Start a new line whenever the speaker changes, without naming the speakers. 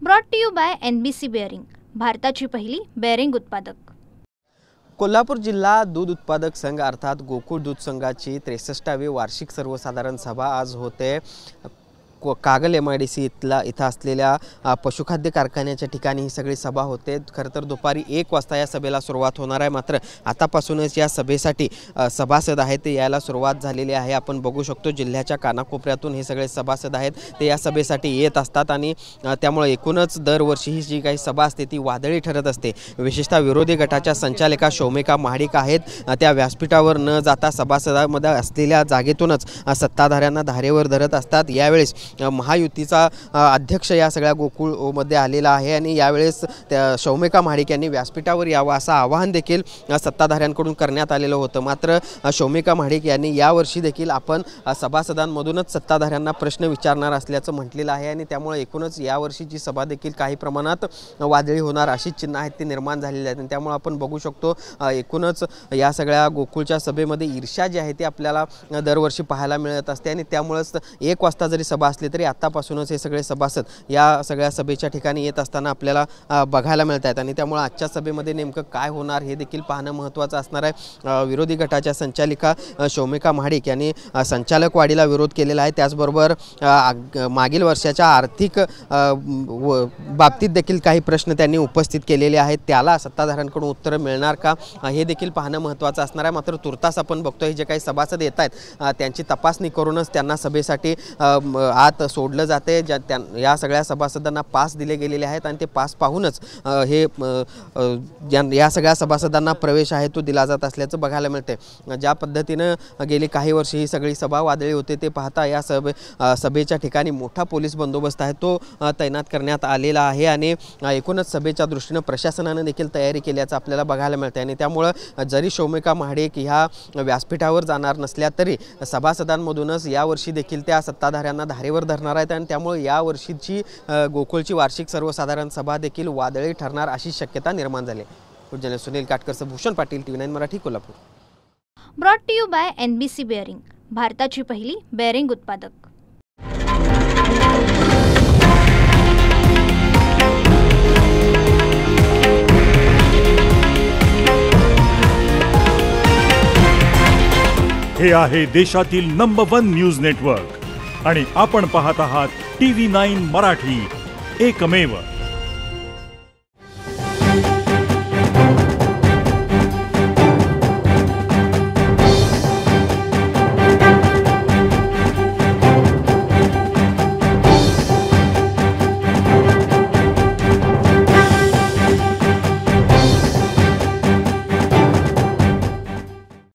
Brought to you by NBC bearing, भारताची पहिली bearing उत्पादक।
कोल्हापूर जिल्हा दूध उत्पादक संघ अर्थात गोकुळ दूध संघाची 63वी वार्षिक सर्वसाधारण सभा आज होते। कागल MIDC इथं असलेल्या पशुखाद्य कारखान्याच्या ठिकाणी ही सगळी सभा होते। खरं तर दुपारी 1 वाजता या सभेला सुरुवात होणार आहे, मात्र आतापासूनच या सभेसाठी सभासद आहेत ते यायला सुरुवात झालेली आहे। आपण बघू शकतो जिल्ह्याच्या कानाकोपऱ्यातून हे सगळे सभासद आहेत ते या सभेसाठी येत असतात आणि त्यामुळे एकूणच दरवर्षी ही जी काही सभा असते ती वादळी ठरत असते। विशेषतः विरोधी गटाच्या संचालिका शौमिका महाडिक आहेत, त्या व्यासपीठावर न जाता सभासदांमध्ये असलेल्या जागेतूनच सत्ताधाऱ्यांना धारेवर धरत असतात। यावेळेस महायुतीचा अध्यक्ष या सगळ्या गोकुळमध्ये आलेला आहे आणि यावेळेस त्या शौमिका महाडिक यांनी व्यासपीठावर यावं असं आवाहन देखील सत्ताधाऱ्यांकडून करण्यात आलेलं होतं। मात्र शौमिका महाडिक यांनी यावर्षी देखील आपण सभासदांमधूनच सत्ताधाऱ्यांना प्रश्न विचारणार असल्याचं म्हटलेलं आहे आणि त्यामुळे एकूणच यावर्षीची सभा देखील काही प्रमाणात वादळी होणार अशी चिन्ह आहेत ती निर्माण झालेली आहेत आणि त्यामुळे आपण बघू शकतो एकूणच या सगळ्या गोकुळच्या सभेमध्ये ईर्ष्या जी आहे ती आपल्याला दरवर्षी पाहायला मिळत असते आणि त्यामुळेच 1 वाजता जरी सभा असली तरी आतापासूनच हे सगळे सभासद या सगळ्या सभेच्या ठिकाणी येत असताना आपल्याला बघायला मिळत आहेत आणि त्यामुळे आजच्या सभेमध्ये नेमकं काय होणार हे देखील पाहणं महत्त्वाचं असणार आहे। विरोधी गटाच्या संचालिका शौमिका महाडिक यांनी संचालक वाढीला विरोध केलेला आहे, त्याचबरोबर मागील वर्षाच्या आर्थिक बाबतीत देखील काही प्रश्न त्यांनी उपस्थित केलेले आहेत, त्याला सत्ताधाऱ्यांकडून उत्तरं मिळणार का हे देखील पाहणं महत्त्वाचं असणार आहे। मात्र तुर्तास आपण बघतोय जे काही सभासद येत आहेत त्यांची तपासणी करूनच त्यांना सभेसाठी आत सोडलं जाते। या सगळ्या सभासदांना पास दिले गेलेले आहेत आणि ते पास पाहूनच हे या सगळ्या सभासदांना प्रवेश आहे तो दिला जात असल्याचं बघायला मिळते। ज्या पद्धतीनं गेली काही वर्षे ही सगळी सभा वादळी होते ते पाहता या सभेच्या ठिकाणी मोठा पोलीस बंदोबस्त आहे तो तैनात करण्यात आलेला आहे आणि एकूणच सभेच्या दृष्टीनं प्रशासनानं देखील तयारी केल्याचं आपल्याला बघायला मिळते आणि त्यामुळं जरी शौमिका महाडिक ह्या व्यासपीठावर जाणार नसल्या तरी सभासदांमधूनच यावर्षी देखील त्या सत्ताधाऱ्यांना धारेवर धरणार आहेत आणि त्यामुळे या वर्षीची गोकुळची वार्षिक सर्वसाधारण सभा देखील वादळी ठरणार अशी शक्यता निर्माण झाली आहे। Sunil Katkar, Bhushan Patil, TV9 Marathi, Kolhapur.
Brought to you by NBC bearing, भारताची पहिली बेअरिंग उत्पादक।
हे आहे देशातील नंबर 1 न्यूज नेटवर्क आणि आपण पाहत आहात TV9 मराठी, एकमेव।